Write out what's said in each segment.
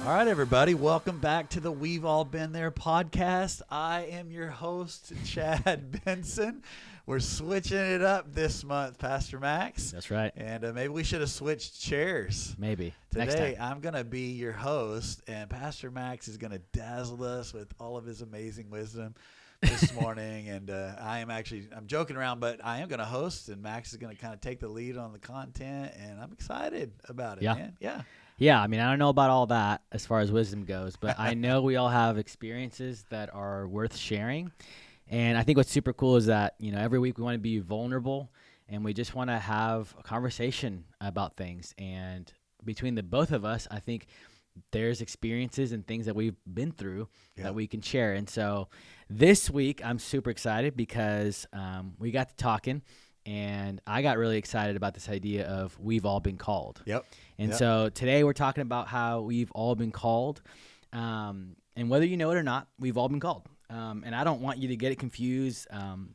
All right, everybody, welcome back to the We've All Been There podcast. I am your host, Chad Benson. We're switching it up this month, Pastor Max. That's right. And maybe we should have switched chairs. Maybe. Today, Next time. I'm going to be your host, and Pastor Max is going to dazzle us with all of his amazing wisdom this morning. And I'm joking around, but I am going to host, and Max is going to kind of take the lead on the content, and I'm excited about it, man. Yeah. Yeah, I mean, I don't know about all that as far as wisdom goes, but I know we all have experiences that are worth sharing. And I think what's super cool is that, every week we want to be vulnerable and we just want to have a conversation about things. And between the both of us, I think there's experiences and things that we've been through that we can share. And so this week I'm super excited because we got to talking. And I got really excited about this idea of we've all been called. Yep. And so today we're talking about how we've all been called. And whether you know it or not, we've all been called. And I don't want you to get it confused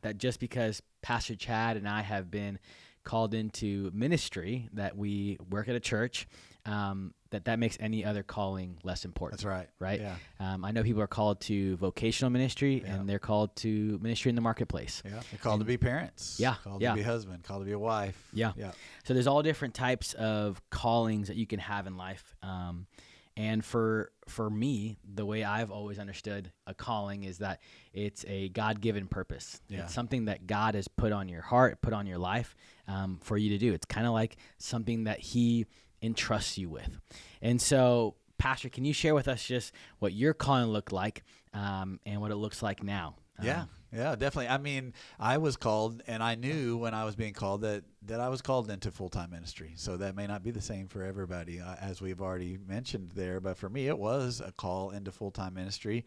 that just because Pastor Chad and I have been called into ministry, that we work at a church, that makes any other calling less important. That's right. Right? Yeah. I know people are called to vocational ministry and they're called to ministry in the marketplace. Yeah. They're called to be parents. Yeah. Called to be husband. Called to be a wife. Yeah. Yeah. So there's all different types of callings that you can have in life. And for me, the way I've always understood a calling is that it's a God-given purpose. Yeah. It's something that God has put on your heart, put on your life for you to do. It's kind of like something that he entrusts you with. And so, Pastor, can you share with us just what your calling looked like and what it looks like now? Yeah, definitely. I mean, I was called, and I knew when I was being called that I was called into full-time ministry. So that may not be the same for everybody, as we've already mentioned there. But for me, it was a call into full-time ministry.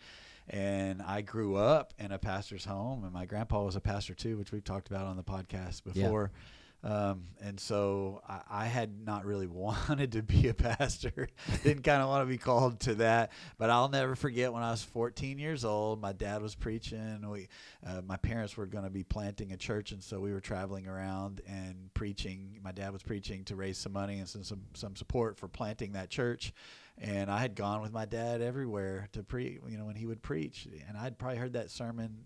And I grew up in a pastor's home, and my grandpa was a pastor too, which we've talked about on the podcast before. Yeah. And so I had not really wanted to be a pastor. Didn't kind of want to be called to that. But I'll never forget when I was 14 years old, my dad was preaching. My parents were going to be planting a church, and so we were traveling around and preaching. My dad was preaching to raise some money and some support for planting that church. And I had gone with my dad everywhere to when he would preach. And I'd probably heard that sermon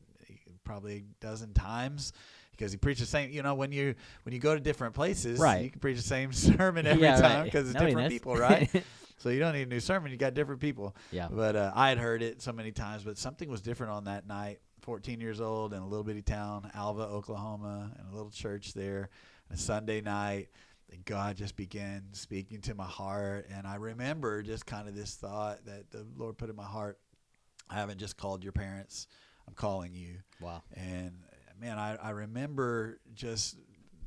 probably a dozen times. Because he preached the same, when you go to different places, right. You can preach the same sermon every time because it's different people, right? So you don't need a new sermon; you got different people. Yeah. But I had heard it so many times, but something was different on that night. 14 years old in a little bitty town, Alva, Oklahoma, in a little church there. A Sunday night, and God just began speaking to my heart, and I remember just kind of this thought that the Lord put in my heart: I haven't just called your parents; I'm calling you. Wow. And man, I remember just,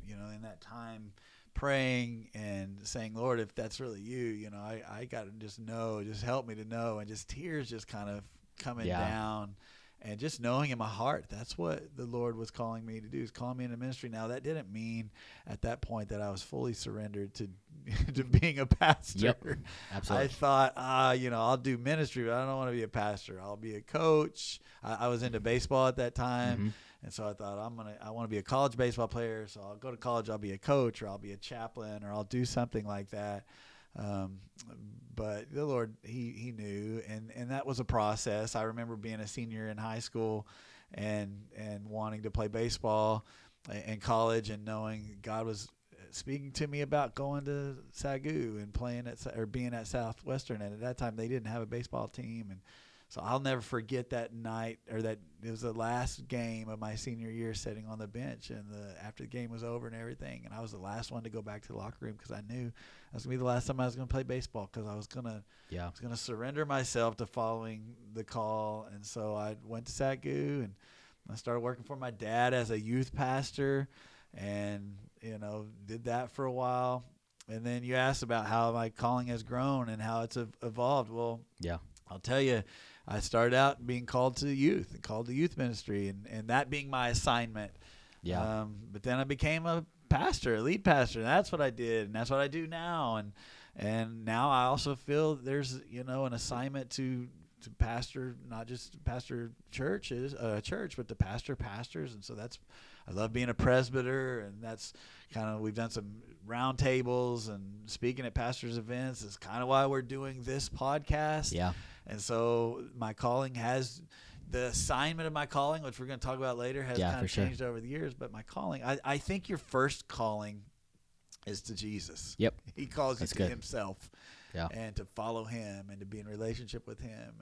in that time praying and saying, Lord, if that's really you, I got to just know, just help me to know. And just tears just kind of coming down and just knowing in my heart, that's what the Lord was calling me to do, is calling me into ministry. Now, that didn't mean at that point that I was fully surrendered to being a pastor. Yep, absolutely. I thought, I'll do ministry, but I don't want to be a pastor. I'll be a coach. I was into baseball at that time. Mm-hmm. And so I thought I want to be a college baseball player. So I'll go to college. I'll be a coach, or I'll be a chaplain, or I'll do something like that. But the Lord, he knew, and that was a process. I remember being a senior in high school and wanting to play baseball in college, and knowing God was speaking to me about going to SAGU and playing or being at Southwestern. And at that time, they didn't have a baseball team, and so I'll never forget that night, or that it was the last game of my senior year, sitting on the bench, and after the game was over and everything, and I was the last one to go back to the locker room because I knew that was going to be the last time I was going to play baseball, because I was going to surrender myself to following the call. And so I went to SAGU, and I started working for my dad as a youth pastor, and did that for a while. And then you asked about how my calling has grown and how it's evolved. Well, I'll tell you, I started out being called to youth and called to youth ministry, and that being my assignment. Yeah. But then I became a pastor, a lead pastor, and that's what I did, and that's what I do now. And now I also feel there's, an assignment to to pastor, not just pastor church, but to pastor pastors. And so I love being a presbyter, and that's kind of, we've done some round tables and speaking at pastors' events. It's kind of why we're doing this podcast. Yeah. And so my calling the assignment of my calling, which we're going to talk about later, has kind of changed over the years. But my calling, I think your first calling is to Jesus. Yep. He calls you to himself. Yeah. And to follow him and to be in relationship with him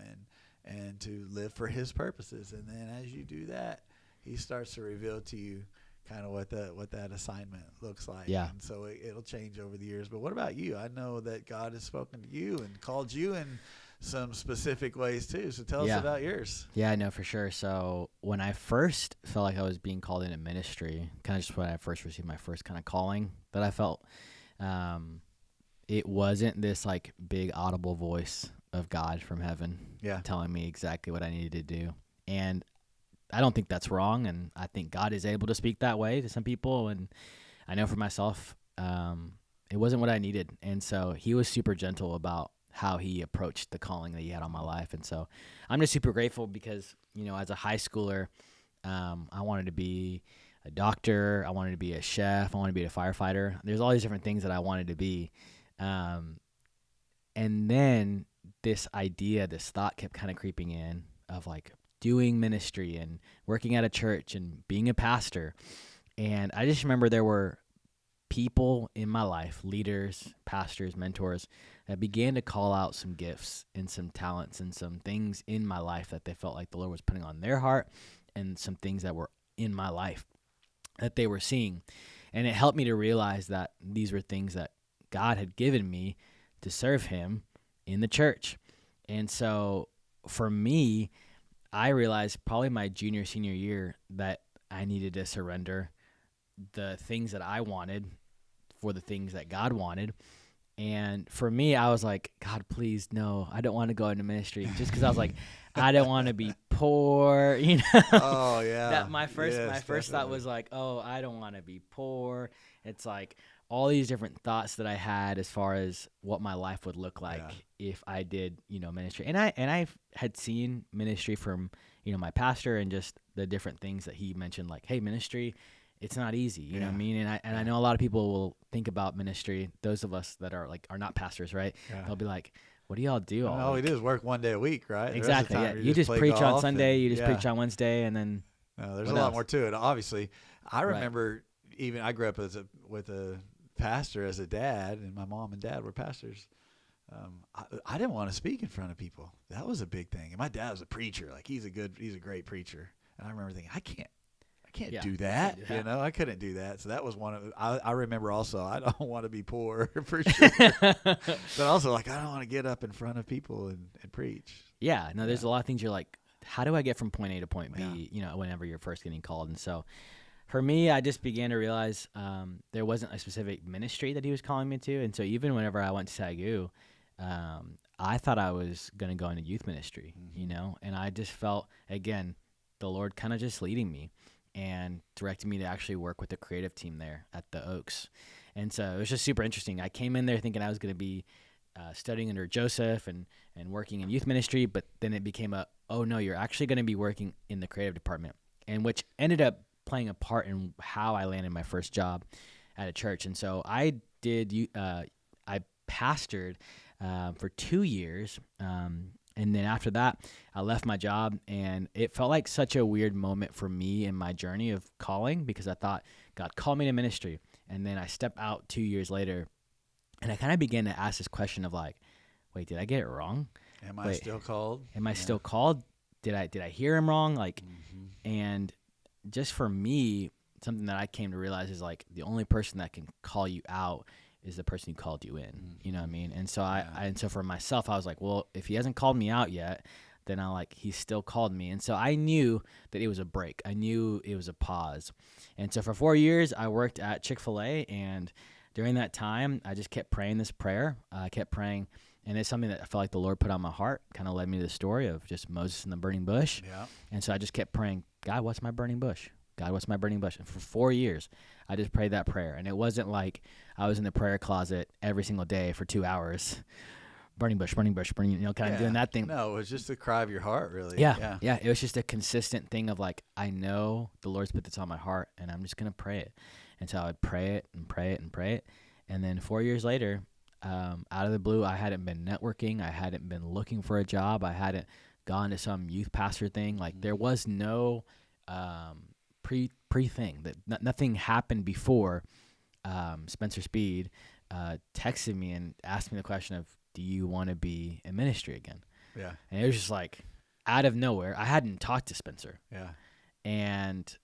and to live for his purposes. And then as you do that, he starts to reveal to you kind of what that assignment looks like. Yeah. And so it'll change over the years. But what about you? I know that God has spoken to you and called you in some specific ways too. So tell us about yours. Yeah, I know for sure. So when I first felt like I was being called into ministry, kind of just when I first received my first kind of calling that I felt, it wasn't this like big audible voice of God from heaven telling me exactly what I needed to do. And I don't think that's wrong. And I think God is able to speak that way to some people. And I know for myself, it wasn't what I needed. And so he was super gentle about how he approached the calling that he had on my life. And so I'm just super grateful because, as a high schooler, I wanted to be a doctor. I wanted to be a chef. I wanted to be a firefighter. There's all these different things that I wanted to be. And then this thought kept kind of creeping in of like doing ministry and working at a church and being a pastor. And I just remember there were people in my life, leaders, pastors, mentors, that began to call out some gifts and some talents and some things in my life that they felt like the Lord was putting on their heart, and some things that were in my life that they were seeing. And it helped me to realize that these were things that God had given me to serve him in the church. And so for me, I realized probably my senior year that I needed to surrender the things that I wanted for the things that God wanted. And for me, I was like, God, please, no, I don't want to go into ministry. Just because I was like, I don't want to be poor, Oh, yeah. That my first thought was like, oh, I don't want to be poor. It's like all these different thoughts that I had as far as what my life would look like if I did, ministry. And I had seen ministry from, my pastor, and just the different things that he mentioned, like, hey, ministry, it's not easy, you know what I mean? And I know a lot of people will think about ministry, those of us that are not pastors, right? Yeah. They'll be like, what do y'all do? All we do is work one day a week, right? Exactly. Yeah. You just preach on Sunday, you just preach on Wednesday, and then no, there's a lot more to it. Obviously, I remember even I grew up with a pastor as a dad, and my mom and dad were pastors. I didn't want to speak in front of people. That was a big thing. And my dad was a preacher. Like he's a great preacher. And I remember thinking, I can't do that. I couldn't do that. So that was one of. I remember also, I don't want to be poor for sure. But also, I don't want to get up in front of people and preach. Yeah. No, there's a lot of things you're like, how do I get from point A to point B? Whenever you're first getting called. And so, for me, I just began to realize there wasn't a specific ministry that he was calling me to. And so even whenever I went to SAGU, I thought I was going to go into youth ministry, and I just felt, again, the Lord kind of just leading me and directed me to actually work with the creative team there at the Oaks. And so it was just super interesting. I came in there thinking I was going to be studying under Joseph and working in youth ministry, but then it became oh no, you're actually going to be working in the creative department, and which ended up playing a part in how I landed my first job at a church. And so I pastored for 2 years. And then after that, I left my job, and it felt like such a weird moment for me in my journey of calling, because I thought God called me to ministry. And then I step out 2 years later, and I kind of began to ask this question of like, wait, did I get it wrong? Am I still called? Am I still called? Did I hear him wrong? Like, and just for me, something that I came to realize is like the only person that can call you out is the person who called you in. You know what I mean? And so and so for myself, I was like, well, if he hasn't called me out yet, then he's still called me. And so I knew that it was a break. I knew it was a pause. And so for 4 years, I worked at Chick-fil-A, and during that time, I just kept praying this prayer. I kept praying, and it's something that I felt like the Lord put on my heart, kind of led me to the story of just Moses and the burning bush. Yeah. And so I just kept praying, God, what's my burning bush? God, what's my burning bush? And for 4 years, I just prayed that prayer. And it wasn't like I was in the prayer closet every single day for 2 hours. burning bush, burning bush, burning, kind of doing that thing. No, it was just the cry of your heart, really. Yeah. It was just a consistent thing of like, I know the Lord's put this on my heart, and I'm just going to pray it. And so I would pray it and pray it and pray it. And then 4 years later, out of the blue, I hadn't been networking. I hadn't been looking for a job. I hadn't gone to some youth pastor thing. Like there was no pre thing that nothing happened before. Spencer Speed texted me and asked me the question of, do you want to be in ministry again? Yeah. And it was just like out of nowhere. I hadn't talked to Spencer. Yeah. And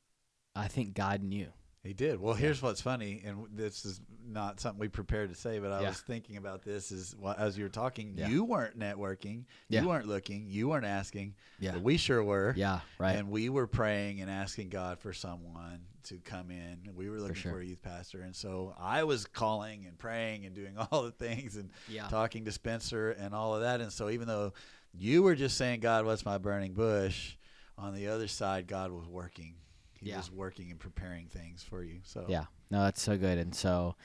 I think God knew. He did. Well, here's what's funny, and this is not something we prepared to say, but I was thinking about this as you were talking. You weren't networking. You weren't looking. You weren't asking. Yeah. But we sure were. Yeah, right. And we were praying and asking God for someone to come in. We were looking for a youth pastor. And so I was calling and praying and doing all the things and talking to Spencer and all of that. And so even though you were just saying, God, what's my burning bush, on the other side, God was working. He was working and preparing things for you. So no, that's so good. And so,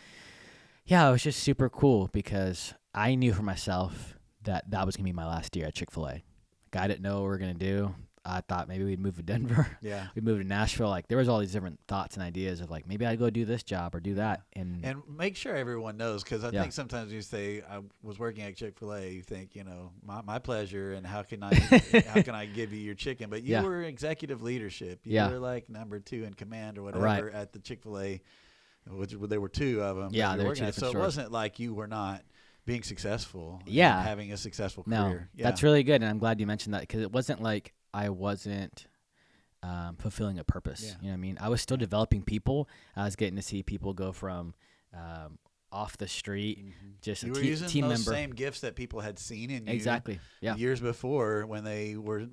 it was just super cool because I knew for myself that was going to be my last year at Chick-fil-A. Like, I didn't know what we were going to do. I thought maybe we'd move to Denver. Yeah. We'd move to Nashville. Like there was all these different thoughts and ideas of like, maybe I'd go do this job or do that. And make sure everyone knows, because I think sometimes you say I was working at Chick-fil-A, you think, my pleasure, and how can I give you your chicken? But you were executive leadership. You were like number 2 in command or whatever at the Chick-fil-A, which there were 2 of them. Yeah, there were 2 different stores. So it wasn't like you were not being successful. Having a successful career. No, that's really good, and I'm glad you mentioned that because it wasn't like I wasn't fulfilling a purpose. Yeah. You know what I mean? I was still developing people. I was getting to see people go from off the street, just you a were using team those member. Same gifts that people had seen in you exactly. years before when they were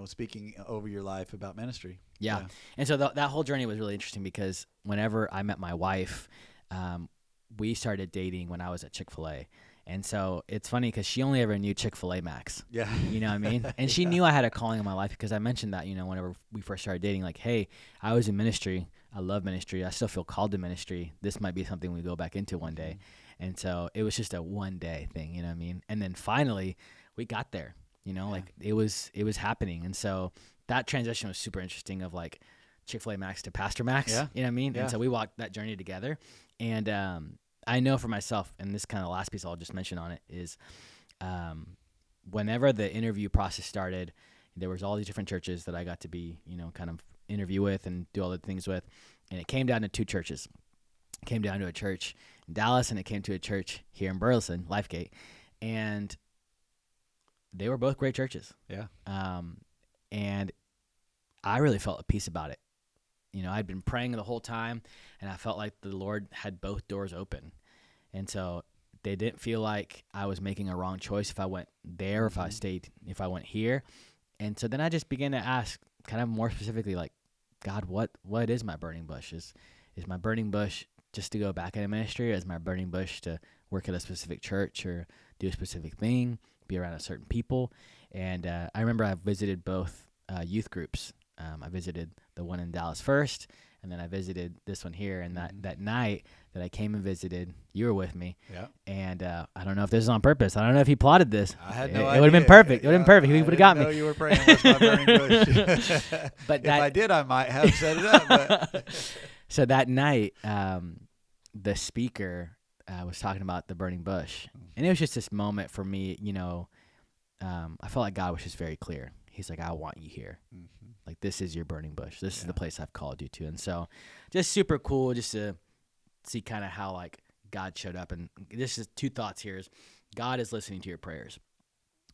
speaking over your life about ministry. Yeah. And so that whole journey was really interesting because whenever I met my wife, we started dating when I was at Chick-fil-A. And so it's funny because she only ever knew Chick-fil-A Max. Yeah. You know what I mean? And she knew I had a calling in my life because I mentioned that, whenever we first started dating, like, hey, I was in ministry. I love ministry. I still feel called to ministry. This might be something we go back into one day. And so it was just a one-day thing, you know what I mean? And then finally we got there, like it was happening. And so that transition was super interesting of like Chick-fil-A Max to Pastor Max, you know what I mean? Yeah. And so we walked that journey together. And I know for myself, and this kind of last piece I'll just mention on it is whenever the interview process started, there was all these different churches that I got to be, kind of interview with and do all the things with. And it came down to 2 churches. It came down to a church in Dallas, and it came to a church here in Burleson, Lifegate. And they were both great churches. Yeah. And I really felt at peace about it. I'd been praying the whole time, and I felt like the Lord had both doors open. And so they didn't feel like I was making a wrong choice if I went there, if I went here. And so then I just began to ask kind of more specifically, like, God, what is my burning bush? Is my burning bush just to go back into ministry? Or is my burning bush to work at a specific church or do a specific thing, be around a certain people? And I remember I visited both youth groups. I visited the one in Dallas first, and then I visited this one here. And that night that I came and visited, you were with me. Yeah. And I don't know if this is on purpose. I don't know if he plotted this. I had no idea. It would have been perfect. It would have been perfect. He would have got me. I didn't know you were praying, what's my burning bush? But if I did, I might have set it up. But. So that night, the speaker was talking about the burning bush. And it was just this moment for me, I felt like God was just very clear. He's like, I want you here. Mm-hmm. Like, this is your burning bush. This is the place I've called you to. And so just super cool just to see kind of how, like, God showed up. And this is 2 thoughts here is God is listening to your prayers.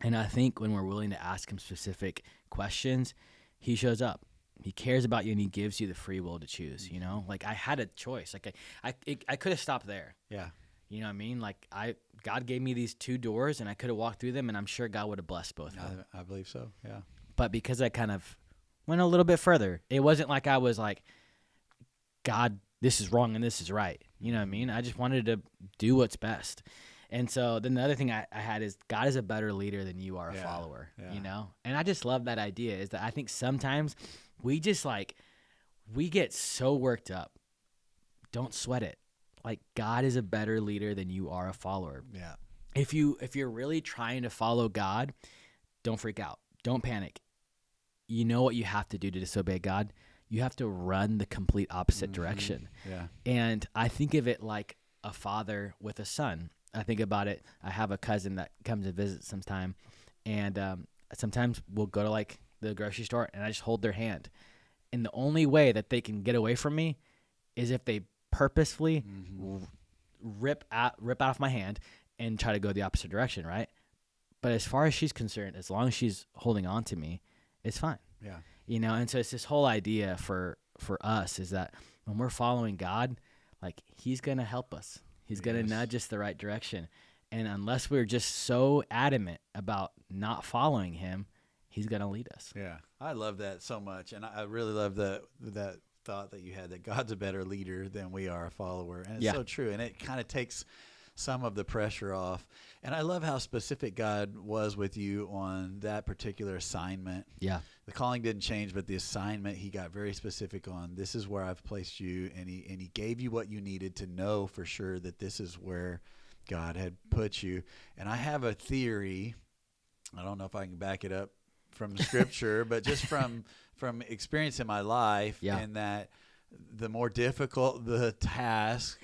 And I think when we're willing to ask him specific questions, he shows up. He cares about you, and he gives you the free will to choose, Like, I had a choice. Like, I could have stopped there. Yeah. You know what I mean? Like, God gave me these 2 doors, and I could have walked through them, and I'm sure God would have blessed both of them. I believe so, yeah. But because I kind of went a little bit further, it wasn't like I was like, God, this is wrong and this is right. You know what I mean? I just wanted to do what's best. And so then the other thing I had is God is a better leader than you are a follower, And I just love that idea is that I think sometimes we just we get so worked up. Don't sweat it. Like, God is a better leader than you are a follower. Yeah. if you're really trying to follow God, don't freak out. Don't panic. You know what you have to do to disobey God? You have to run the complete opposite direction. Yeah. And I think of it like a father with a son. I think about it. I have a cousin that comes and visits sometime, and sometimes we'll go to like the grocery store, and I just hold their hand. And the only way that they can get away from me is if they purposefully rip out of my hand and try to go the opposite direction, right? But as far as she's concerned, as long as she's holding on to me, it's fine. Yeah. You know, and so it's this whole idea for us is that when we're following God, like he's going to help us. He's going to nudge us the right direction. And unless we're just so adamant about not following him, he's going to lead us. Yeah. I love that so much. And I really love that thought that you had, that God's a better leader than we are a follower. And it's so true. And it kind of takes some of the pressure off. And I love how specific God was with you on that particular assignment. Yeah. The calling didn't change, but the assignment he got very specific on. This is where I've placed you, and he gave you what you needed to know for sure that this is where God had put you. And I have a theory. I don't know if I can back it up from scripture, but just from experience in my life, in that the more difficult the task,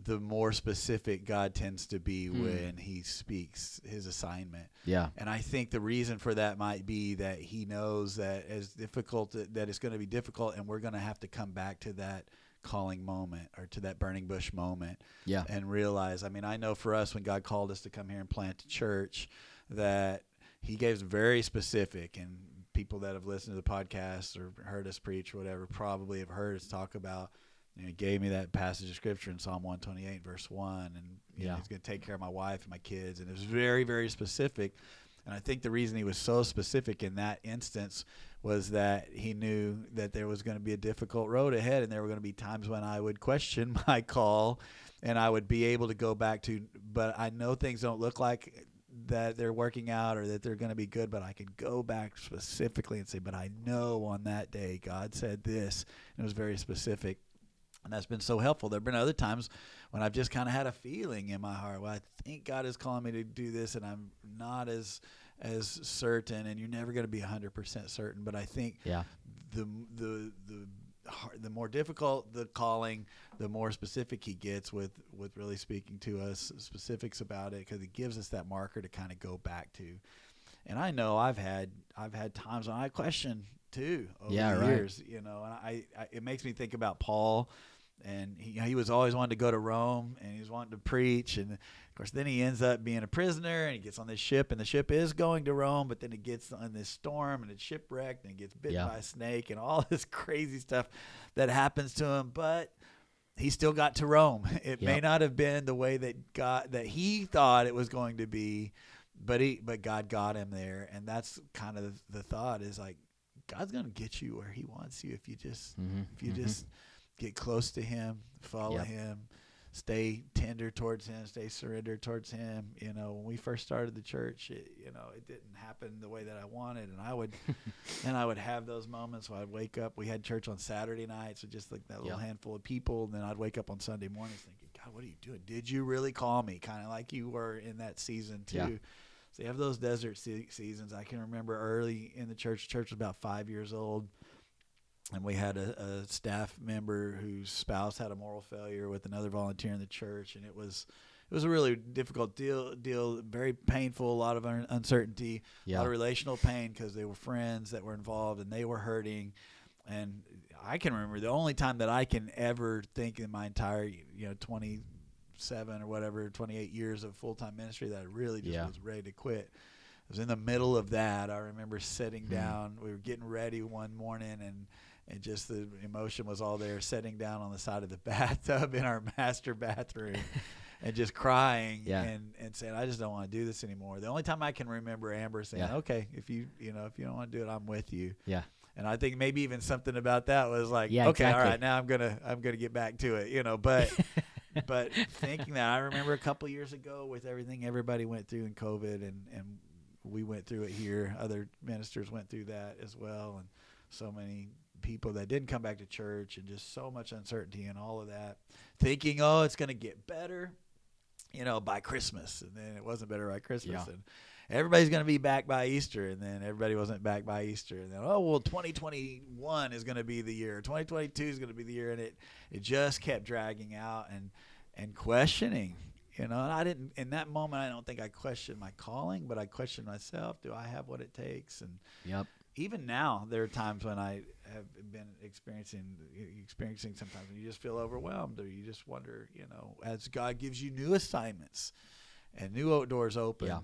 the more specific God tends to be when he speaks his assignment. Yeah. And I think the reason for that might be that he knows that as difficult, that it's going to be difficult, and we're going to have to come back to that calling moment or to that burning bush moment. Yeah. And realize, I mean, I know for us, when God called us to come here and plant a church, that he gave us very specific, and people that have listened to the podcast or heard us preach or whatever probably have heard us talk about, he gave me that passage of scripture in Psalm 128, verse 1, and you know, he's going to take care of my wife and my kids. And it was very, very specific. And I think the reason he was so specific in that instance was that he knew that there was going to be a difficult road ahead, and there were going to be times when I would question my call, and I would be able to go back to, but I know things don't look like that they're working out or that they're going to be good, but I could go back specifically and say, but I know on that day God said this, and it was very specific. And that's been so helpful. There have been other times when I've just kind of had a feeling in my heart, well, I think God is calling me to do this, and I'm not as certain, and you're never going to be 100% certain. But I think the more difficult the calling, the more specific he gets with really speaking to us, specifics about it, because it gives us that marker to kind of go back to. And I know I've had times when I question too over the years, you know, and I it makes me think about Paul. And he was always wanting to go to Rome, and he was wanting to preach. And, of course, then he ends up being a prisoner, and he gets on this ship, and the ship is going to Rome, but then it gets on this storm, and it's shipwrecked, and it gets bitten by a snake, and all this crazy stuff that happens to him. But he still got to Rome. It may not have been the way that he thought it was going to be, but God got him there. And that's kind of the thought, is like, God's going to get you where he wants you if you just just get close to him, follow him, stay tender towards him, stay surrendered towards him. You know, when we first started the church, it didn't happen the way that I wanted, and I would have those moments where I'd wake up. We had church on Saturday nights, so just like that little handful of people, and then I'd wake up on Sunday mornings thinking, God, what are you doing? Did you really call me? Kind of like you were in that season too. Yeah. So you have those desert seasons. I can remember early in the church. Church was about 5 years old, and we had a staff member whose spouse had a moral failure with another volunteer in the church, and it was a really difficult deal, very painful, a lot of uncertainty, a lot of relational pain, because they were friends that were involved and they were hurting. And I can remember the only time that I can ever think in my entire 27 or whatever 28 years of full-time ministry that I really just was ready to quit. I was in the middle of that. I remember sitting down. We were getting ready one morning, and just the emotion was all there, sitting down on the side of the bathtub in our master bathroom and just crying and saying, I just don't want to do this anymore. The only time I can remember Amber saying, okay, if you don't want to do it, I'm with you. Yeah. And I think maybe even something about that was like, okay, exactly. All right, now I'm gonna get back to it, but but thinking that, I remember a couple years ago with everything everybody went through in COVID, and we went through it here. Other ministers went through that as well, and so many people that didn't come back to church, and just so much uncertainty and all of that, thinking, it's going to get better. by Christmas, and then it wasn't better by Christmas, Yeah. and everybody's going to be back by Easter, and then everybody wasn't back by Easter, and then 2021 is going to be the year, 2022 is going to be the year, and it just kept dragging out and questioning, and I didn't in that moment. I don't think I questioned my calling, but I questioned myself. Do I have what it takes? And Yep. even now, there are times when I have been experiencing sometimes when you just feel overwhelmed, or you just wonder, as God gives you new assignments and new doors open, Yeah.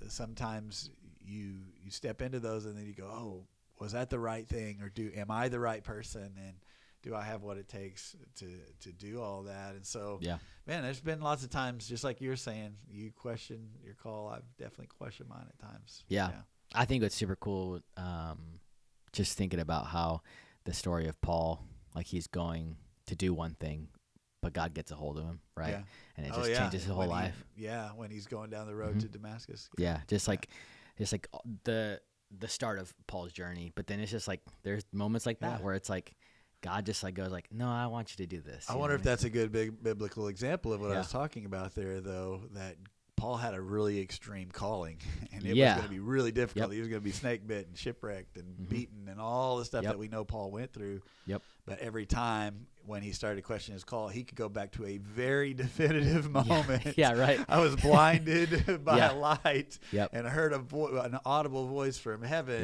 sometimes you step into those and then you go, oh, was that the right thing? Or am I the right person? And do I have what it takes to do all that? And so, Yeah. man, there's been lots of times, just like you're saying, you question your call. I've definitely questioned mine at times. Yeah. I think what's super cool, just thinking about how the story of Paul, like he's going to do one thing, but God gets a hold of him, right? Yeah. And it just changes his whole life. When he's going down the road to Damascus. Yeah, just like the start of Paul's journey. But then it's just like there's moments like that where it's like God just like goes like, no, I want you to do this. I wonder if that's a good big biblical example of what I was talking about there, though, that Paul had a really extreme calling, and it was going to be really difficult. Yep. He was going to be snake bit and shipwrecked and beaten and all the stuff that we know Paul went through. Yep. But every time when he started questioning his call, he could go back to a very definitive moment. Yeah, right. I was blinded by a light Yep. and heard an audible voice from heaven.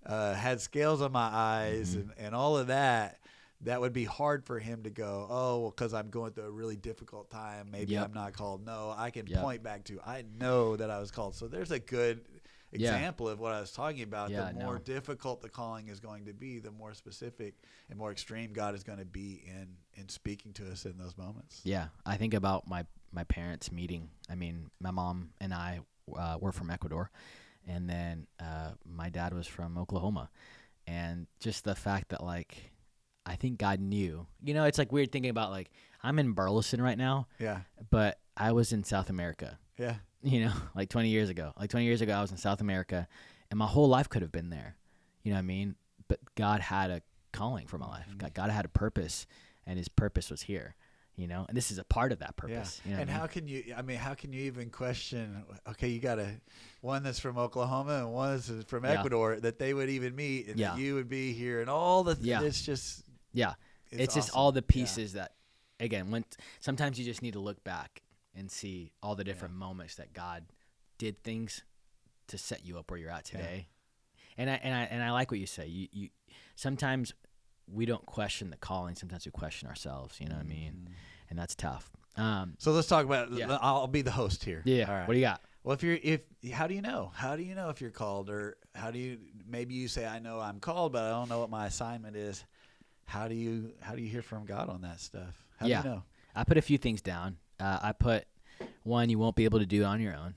Yeah. Had scales on my eyes and all of that. That would be hard for him to go, oh, well, because I'm going through a really difficult time. Maybe I'm not called. No, I can point back to, I know that I was called. So there's a good example of what I was talking about. The more difficult the calling is going to be, the more specific and more extreme God is going to be in speaking to us in those moments. Yeah, I think about my parents meeting. I mean, my mom and I were from Ecuador, and then my dad was from Oklahoma. And just the fact that, like, I think God knew. It's like weird thinking about, like, I'm in Burleson right now. Yeah. But I was in South America. Yeah. Like 20 years ago. Like 20 years ago, I was in South America, and my whole life could have been there. You know what I mean? But God had a calling for my life. God had a purpose, and his purpose was here. And this is a part of that purpose. Yeah. And how can you even question, okay, you got one that's from Oklahoma and one that's from Ecuador, that they would even meet and that you would be here and all the it's just. Yeah. It's just awesome. all the pieces that, again, when sometimes you just need to look back and see all the different moments that God did things to set you up where you're at today. Yeah. And I like what you say. You sometimes we don't question the calling. Sometimes we question ourselves. You know what I mean? And that's tough. So let's talk about. I'll be the host here. Yeah. All right. What do you got? Well, how do you know? How do you know if you're called, or maybe you say, I know I'm called, but I don't know what my assignment is. How do you hear from God on that stuff? How do you know? I put a few things down. I put one, you won't be able to do it on your own.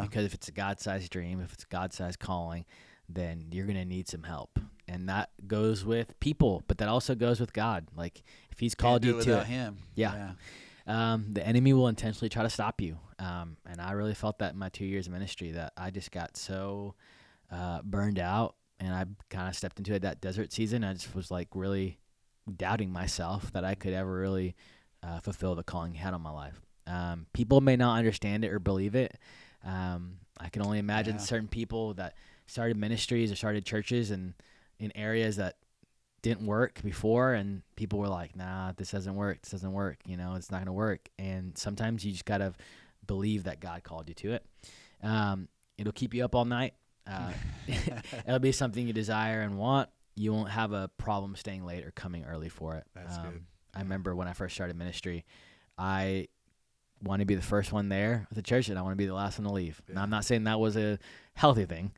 Because if it's a God-sized dream, if it's a God-sized calling, then you're going to need some help. And that goes with people, but that also goes with God. Like, if he's called you to without him. Yeah. The enemy will intentionally try to stop you. And I really felt that in my 2 years of ministry, that I just got so burned out, and I kind of stepped into that desert season. I just was like really doubting myself that I could ever really fulfill the calling he had on my life. People may not understand it or believe it. I can only imagine certain people that started ministries or started churches and in areas that didn't work before, and people were like, nah, this doesn't work. It's not going to work. And sometimes you just got to believe that God called you to it. It'll keep you up all night. It'll be something you desire and want. You won't have a problem staying late or coming early for it. That's good. I remember when I first started ministry, I want to be the first one there at the church, and I want to be the last one to leave. Yeah. Now, I'm not saying that was a healthy thing,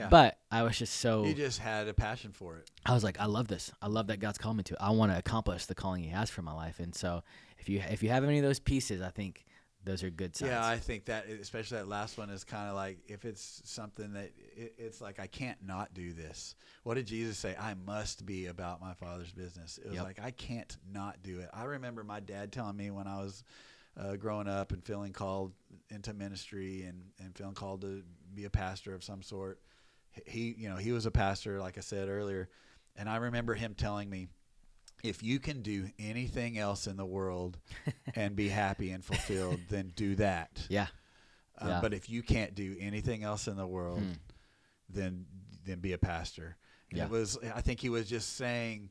but I was just so... You just had a passion for it. I was like, I love this. I love that God's called me to. I want to accomplish the calling he has for my life. And so if you have any of those pieces, I think those are good signs. Yeah, I think that, especially that last one, is kind of like, if it's something that it's like, I can't not do this. What did Jesus say? I must be about my Father's business. It was like, I can't not do it. I remember my dad telling me when I was growing up and feeling called into ministry and feeling called to be a pastor of some sort. He was a pastor, like I said earlier, and I remember him telling me, if you can do anything else in the world and be happy and fulfilled, then do that. Yeah. But if you can't do anything else in the world, then be a pastor. And I think he was just saying,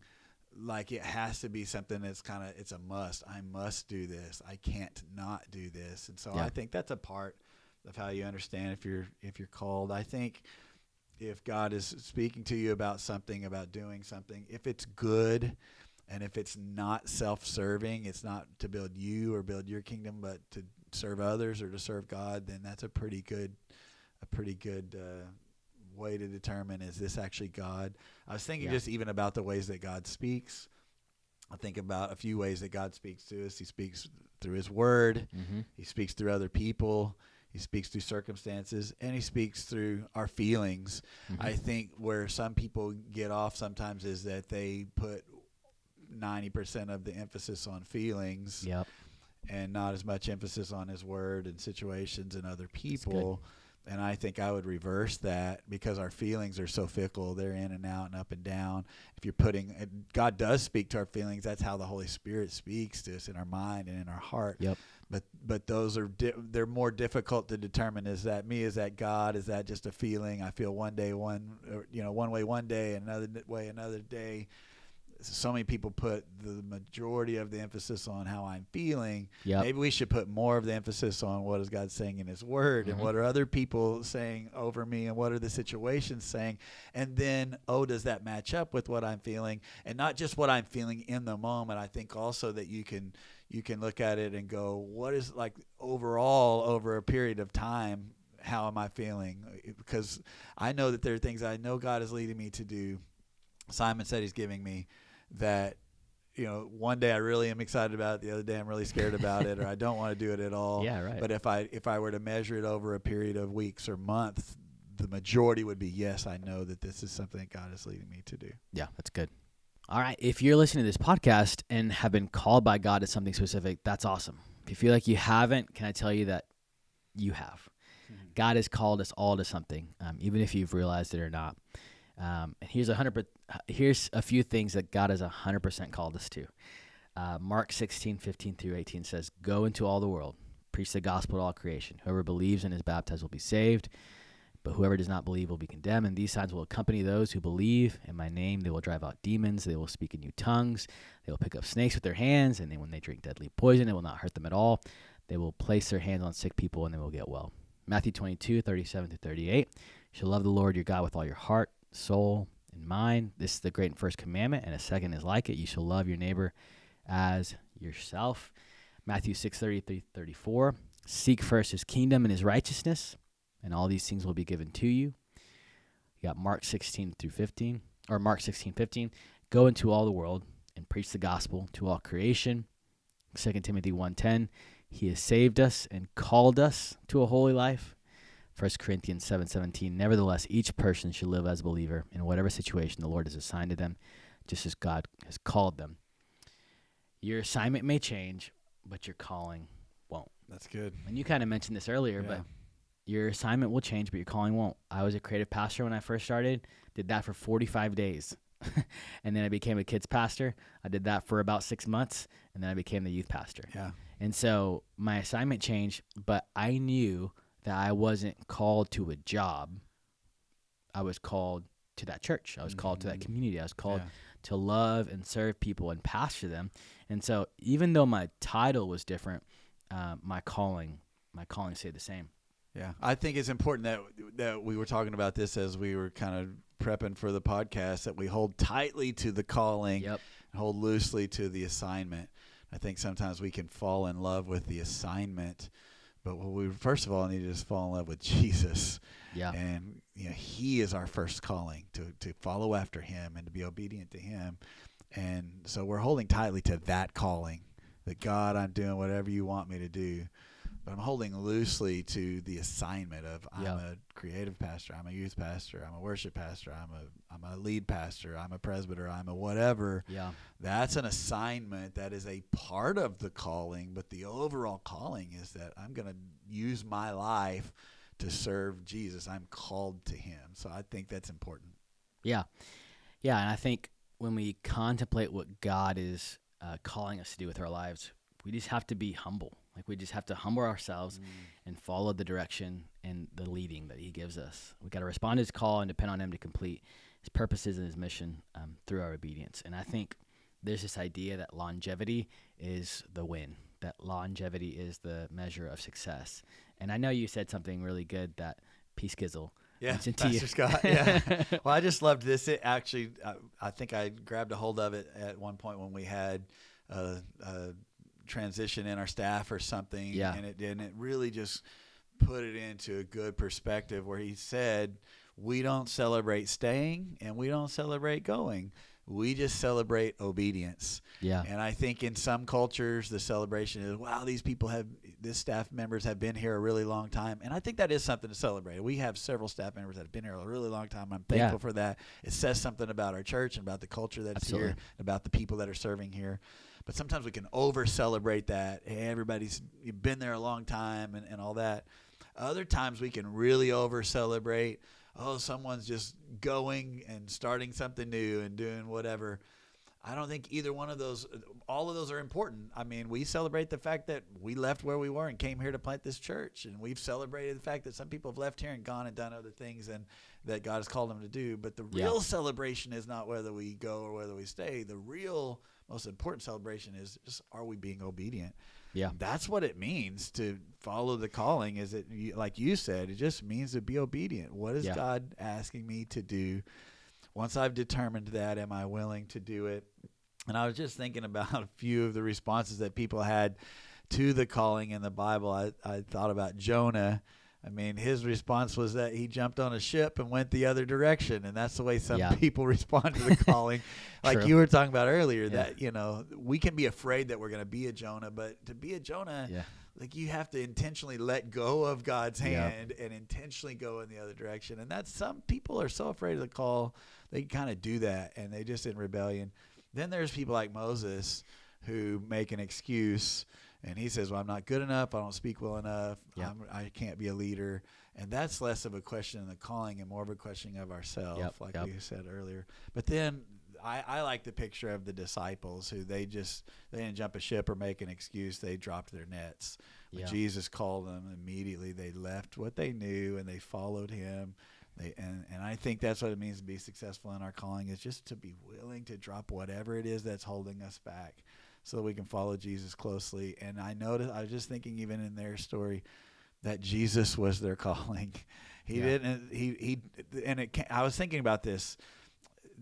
like, it has to be something that's it's a must. I must do this. I can't not do this. And so I think that's a part of how you understand if you're called. I think if God is speaking to you about something, about doing something, if it's good and if it's not self-serving, it's not to build you or build your kingdom, but to serve others or to serve God, then that's a pretty good way to determine, is this actually God? I was thinking just even about the ways that God speaks. I think about a few ways that God speaks to us. He speaks through his word. He speaks through other people. He speaks through circumstances, and he speaks through our feelings. I think where some people get off sometimes is that they put 90% of the emphasis on feelings and not as much emphasis on his word and situations and other people. And I think I would reverse that, because our feelings are so fickle. They're in and out and up and down. If you're God does speak to our feelings. That's how the Holy Spirit speaks to us, in our mind and in our heart. But those are they're more difficult to determine. Is that me? Is that God? Is that just a feeling? I feel one way one day, and another way another day. So many people put the majority of the emphasis on how I'm feeling. Maybe we should put more of the emphasis on what is God saying in his word, and what are other people saying over me, and what are the situations saying. And then, does that match up with what I'm feeling? And not just what I'm feeling in the moment. I think also that you can look at it and go, what is, like, overall over a period of time, how am I feeling? Because I know that there are things I know God is leading me to do. Simon said he's giving me that, one day I really am excited about it, the other day I'm really scared about it, or I don't want to do it at all. But if I were to measure it over a period of weeks or months, the majority would be, yes, I know that this is something that God is leading me to do. Yeah, that's good. All right, if you're listening to this podcast and have been called by God to something specific, that's awesome. If you feel like you haven't, can I tell you that you have? God has called us all to something, even if you've realized it or not. And here's a few things that God has 100% called us to. Mark 16:15-18 says, "Go into all the world, preach the gospel to all creation. Whoever believes and is baptized will be saved, but whoever does not believe will be condemned. And these signs will accompany those who believe. In my name they will drive out demons. They will speak in new tongues. They will pick up snakes with their hands. And when they drink deadly poison, it will not hurt them at all. They will place their hands on sick people and they will get well." Matthew 22:37-38. "You shall love the Lord your God with all your heart, soul, and mind. This is the great and first commandment, and a second is like it. You shall love your neighbor as yourself." Matthew 6:33-34. "Seek first his kingdom and his righteousness, and all these things will be given to you." You got Mark 16:15. "Go into all the world and preach the gospel to all creation." 2 Timothy 1:10. "He has saved us and called us to a holy life." 1 Corinthians 7:17. "Nevertheless, each person should live as a believer in whatever situation the Lord has assigned to them, just as God has called them." Your assignment may change, but your calling won't. That's good. And you kind of mentioned this earlier, but your assignment will change, but your calling won't. I was a creative pastor when I first started, did that for 45 days. And then I became a kids pastor. I did that for about 6 months, and then I became the youth pastor. And so my assignment changed, but I knew that I wasn't called to a job. I was called to that church. I was called to that community. I was called to love and serve people and pastor them. And so even though my title was different, my calling stayed the same. Yeah, I think it's important that we were talking about this as we were kind of prepping for the podcast, that we hold tightly to the calling and hold loosely to the assignment. I think sometimes we can fall in love with the assignment, but we first of all need to just fall in love with Jesus. And he is our first calling, to follow after him and to be obedient to him. And so we're holding tightly to that calling, that God, I'm doing whatever you want me to do. But I'm holding loosely to the assignment of I'm a creative pastor, I'm a youth pastor, I'm a worship pastor, I'm a lead pastor, I'm a presbyter, I'm a whatever. That's an assignment that is a part of the calling, but the overall calling is that I'm going to use my life to serve Jesus. I'm called to him. So I think that's important. Yeah, and I think when we contemplate what God is calling us to do with our lives, we just have to be humble. Like, we just have to humble ourselves and follow the direction and the leading that he gives us. We got to respond to his call and depend on him to complete his purposes and his mission through our obedience. And I think there's this idea that longevity is the win, that longevity is the measure of success. And I know you said something really good that Peace Gizzle mentioned to you. Pastor Scott. Yeah. Well, I just loved this. It actually, I think I grabbed a hold of it at one point when we had a transition in our staff or something. Yeah. And it really just put it into a good perspective where he said, we don't celebrate staying and we don't celebrate going. We just celebrate obedience. Yeah. And I think in some cultures, the celebration is, wow, this staff members have been here a really long time. And I think that is something to celebrate. We have several staff members that have been here a really long time. I'm thankful for that. It says something about our church and about the culture that's here, and about the people that are serving here. But sometimes we can over-celebrate that. Hey, everybody's been there a long time and all that. Other times we can really over-celebrate. Oh, someone's just going and starting something new and doing whatever. I don't think either one of those, all of those are important. I mean, we celebrate the fact that we left where we were and came here to plant this church. And we've celebrated the fact that some people have left here and gone and done other things and that God has called them to do. But the real celebration is not whether we go or whether we stay. The real most important celebration is just, are we being obedient? Yeah. That's what it means to follow the calling. Is it, like you said, it just means to be obedient. What is God asking me to do? Once I've determined that, am I willing to do it? And I was just thinking about a few of the responses that people had to the calling in the Bible. I thought about Jonah. I mean, his response was that he jumped on a ship and went the other direction. And that's the way some people respond to the calling. Like you were talking about earlier, that, we can be afraid that we're going to be a Jonah, but to be a Jonah, like, you have to intentionally let go of God's hand and intentionally go in the other direction. And that's, some people are so afraid of the call, they kind of do that, and they just in rebellion. Then there's people like Moses who make an excuse. And he says, well, I'm not good enough. I don't speak well enough. I can't be a leader. And that's less of a question of the calling and more of a question of ourselves, like we said earlier. But then I like the picture of the disciples who they didn't jump a ship or make an excuse. They dropped their nets. When Jesus called them, immediately they left what they knew and they followed him. And I think that's what it means to be successful in our calling, is just to be willing to drop whatever it is that's holding us back, so that we can follow Jesus closely. And I noticed, I was just thinking, even in their story, that Jesus was their calling. I was thinking about this,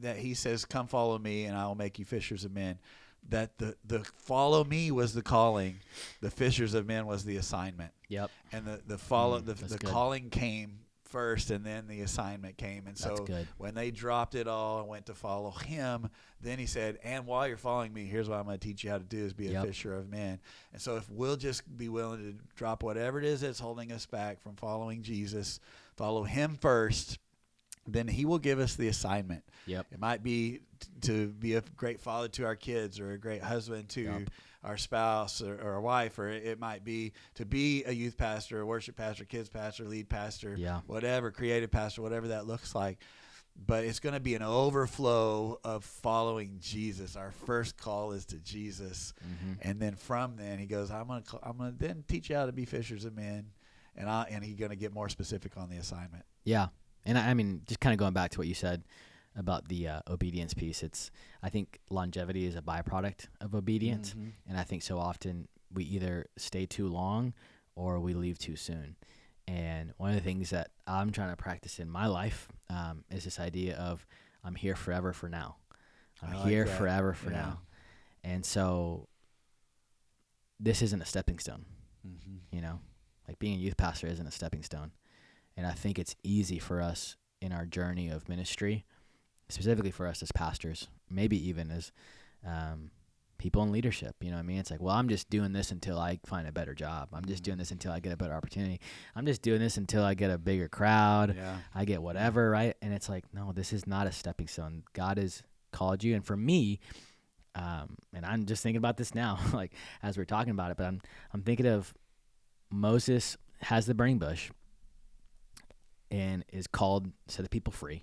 that he says, come follow me and I will make you fishers of men. That the follow me was the calling. The fishers of men was the assignment. Yep. And the calling came first, and then the assignment came. And so when they dropped it all and went to follow him, then he said, and while you're following me, here's what I'm going to teach you how to do, is be a fisher of men. And so if we'll just be willing to drop whatever it is that's holding us back from following Jesus, follow him first, then he will give us the assignment. It might be to be a great father to our kids, or a great husband to our spouse or our wife, or it might be to be a youth pastor, a worship pastor, kids pastor, lead pastor, whatever, creative pastor, whatever that looks like. But it's going to be an overflow of following Jesus. Our first call is to Jesus. And then from then he goes, I'm going to then teach you how to be fishers of men. And he's going to get more specific on the assignment. Yeah. And I mean, just kind of going back to what you said about the obedience piece, I think longevity is a byproduct of obedience. And I think so often we either stay too long or we leave too soon. And one of the things that I'm trying to practice in my life is this idea of, I'm here forever for now. I'm here forever for now. And so this isn't a stepping stone, like being a youth pastor isn't a stepping stone. And I think it's easy for us in our journey of ministry, specifically for us as pastors, maybe even as people in leadership. You know what I mean? It's like, well, I'm just doing this until I find a better job. I'm just doing this until I get a better opportunity. I'm just doing this until I get a bigger crowd. I get whatever, right? And it's like, no, this is not a stepping stone. God has called you. And for me, and I'm just thinking about this now, like as we're talking about it, but I'm thinking of Moses has the burning bush and is called to set the people free.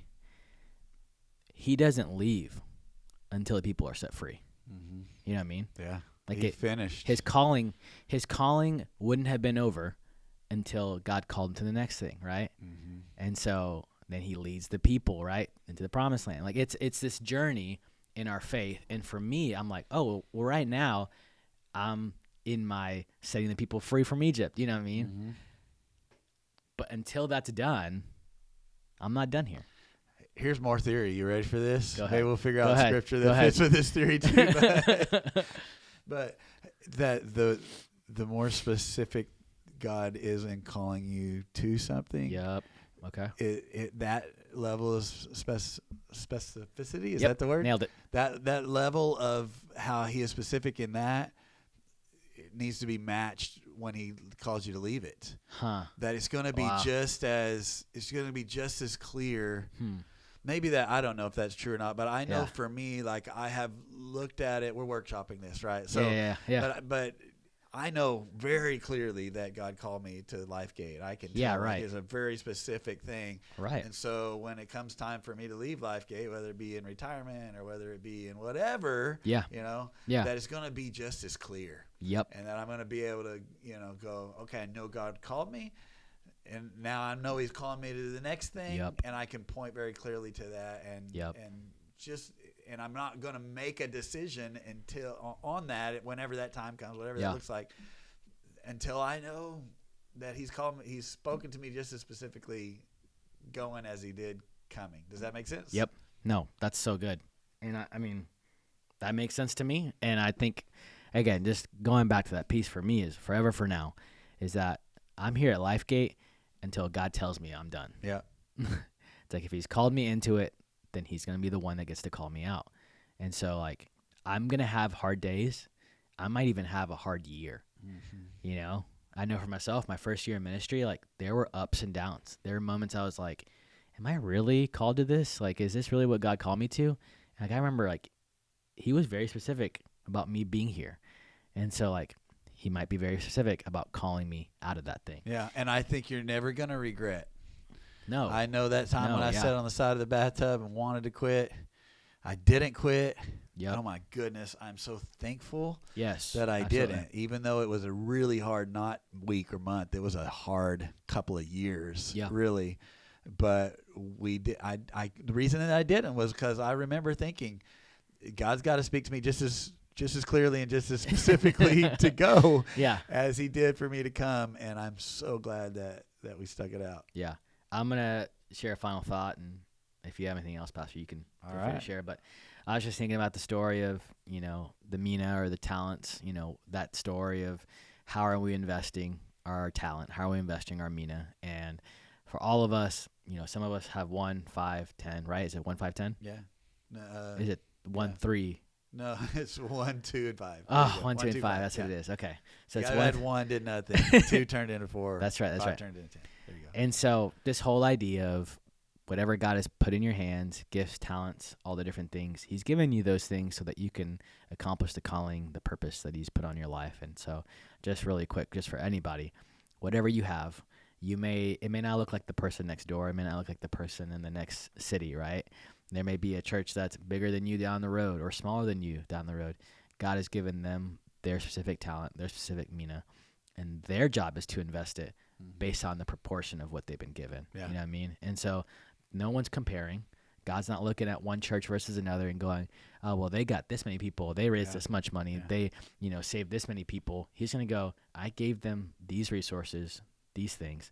He doesn't leave until the people are set free. Mm-hmm. You know what I mean? Yeah. Like He finished. His calling wouldn't have been over until God called him to the next thing, right? Mm-hmm. And so then he leads the people, right, into the promised land. Like it's this journey in our faith. And for me, I'm like, oh, well, right now I'm in my setting the people free from Egypt. You know what I mean? Mm-hmm. But until that's done, I'm not done here. Here's more theory. You ready for this? Go ahead. Maybe we'll figure Go out ahead. scripture Go that ahead. fits with this theory too. But that the more specific God is in calling you to something, Yep. Okay. that level of specificity, is Yep. that the word? Nailed it. That level of how he is specific in that, it needs to be matched when he calls you to leave it. Huh. That it's going to be Wow. just as clear. Maybe that, I don't know if that's true or not, but I know Yeah. for me, like I have looked at it. We're workshopping this, right? So, Yeah. But I know very clearly that God called me to LifeGate. I can tell. Yeah, like, right. it's a very specific thing. Right. And so when it comes time for me to leave LifeGate, whether it be in retirement or whether it be in whatever, Yeah. that it's going to be just as clear. Yep. And that I'm going to be able to, go, okay, I know God called me. And now I know he's calling me to the next thing. Yep. And I can point very clearly to that. And I'm not going to make a decision until on that, whenever that time comes, whatever that looks like, until I know that he's called me, he's spoken to me just as specifically going as he did coming. Does that make sense? Yep. No, that's so good. And I mean, that makes sense to me. And I think, again, just going back to that piece for me is forever for now, is that I'm here at LifeGate until God tells me I'm done. Yeah. It's like if he's called me into it, then he's going to be the one that gets to call me out. And so, like, I'm going to have hard days. I might even have a hard year. Mm-hmm. I know for myself, my first year in ministry, like, there were ups and downs. There were moments I was like, am I really called to this? Like, is this really what God called me to? Like, I remember, like, he was very specific about me being here. And so, like, he might be very specific about calling me out of that thing. Yeah. And I think you're never going to regret. No. I know that time when I sat on the side of the bathtub and wanted to quit. I didn't quit. Yep. Oh, my goodness. I'm so thankful that I absolutely. didn't, even though it was a really hard, not week or month. It was a hard couple of years, really. But we did. The reason that I didn't was because I remember thinking, God's got to speak to me just as clearly and just as specifically to go as he did for me to come. And I'm so glad that we stuck it out. Yeah. I'm going to share a final thought, and if you have anything else, Pastor, you can feel free to share. But I was just thinking about the story of, the mina or the talents, that story of how are we investing our talent? How are we investing our mina? And for all of us, some of us have 1, 5, 10, right? Is it 1, 5, 10? Yeah. Is it 1, 3? No, it's 1, 2, and 5. Oh, 1, 2, and 5. That's what it is. Okay. So it's had 1, did nothing. 2 turned into 4. That's right. 5 turned into 10. There you go. And so this whole idea of whatever God has put in your hands, gifts, talents, all the different things, he's given you those things so that you can accomplish the calling, the purpose that he's put on your life. And so just really quick, just for anybody, whatever you have, it may not look like the person next door. It may not look like the person in the next city, right? There may be a church that's bigger than you down the road or smaller than you down the road. God has given them their specific talent, their specific mina, and their job is to invest it based on the proportion of what they've been given. Yeah. You know what I mean? And so no one's comparing. God's not looking at one church versus another and going, oh, well, they got this many people. They raised this much money. They, saved this many people. He's going to go, I gave them these resources, these things.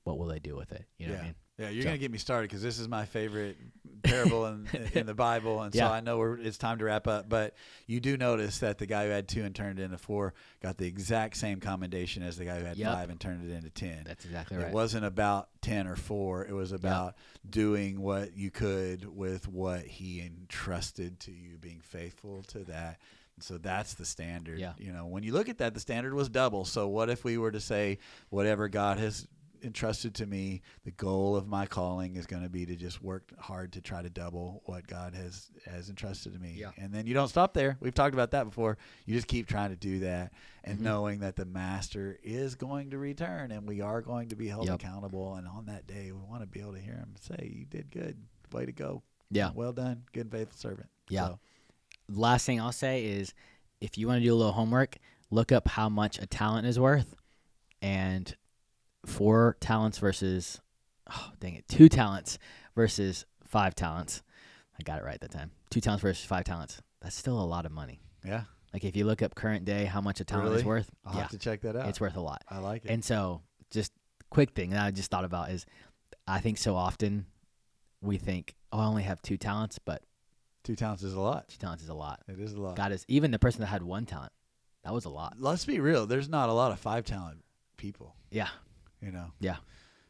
What will they do with it? You know what I mean? Yeah, you're going to get me started because this is my favorite parable in the Bible. And so I know it's time to wrap up. But you do notice that the guy who had 2 and turned it into 4 got the exact same commendation as the guy who had 5 and turned it into 10. That's exactly right. It wasn't about 10 or 4. It was about doing what you could with what he entrusted to you, being faithful to that. So that's the standard. Yeah. When you look at that, the standard was double. So what if we were to say whatever God has entrusted to me, the goal of my calling is going to be to just work hard to try to double what God has entrusted to me. Yeah. And then you don't stop there. We've talked about that before. You just keep trying to do that and knowing that the master is going to return and we are going to be held accountable. And on that day, we want to be able to hear him say, you did good. Way to go. Yeah. Well done. Good and faithful servant. Yeah. So, last thing I'll say is, if you want to do a little homework, look up how much a talent is worth, and 4 talents versus, oh dang it, 2 talents versus 5 talents. I got it right that time. 2 talents versus 5 talents. That's still a lot of money. Yeah. Like if you look up current day how much a talent Really? is worth, I'll have to check that out. it's worth a lot. I like it. And so, just quick thing that I just thought about is, I think so often we think, oh, I only have 2 talents, but 2 talents is a lot. 2 talents is a lot. It is a lot. God is, even the person that had 1 talent, that was a lot. Let's be real. There's not a lot of 5 talent people. Yeah. You know. Yeah.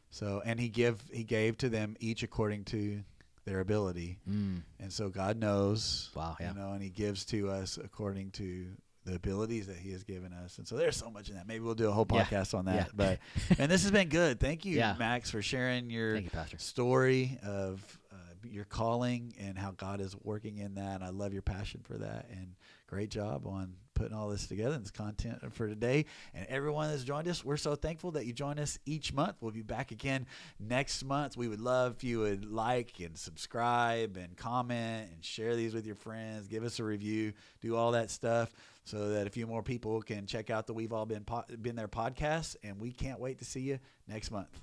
So, and he gave to them each according to their ability. Mm. And so God knows. Wow. Yeah. You know, and he gives to us according to the abilities that he has given us. And so there's so much in that. Maybe we'll do a whole podcast on that. Yeah. But and this has been good. Thank you, Yeah. Max, for sharing your Thank you, Pastor. story of your calling and how God is working in that. And I love your passion for that. And great job on putting all this together and this content for today. And everyone that's joined us, we're so thankful that you join us each month. We'll be back again next month. We would love if you would like and subscribe and comment and share these with your friends. Give us a review. Do all that stuff so that a few more people can check out the We've All Been There podcast. And we can't wait to see you next month.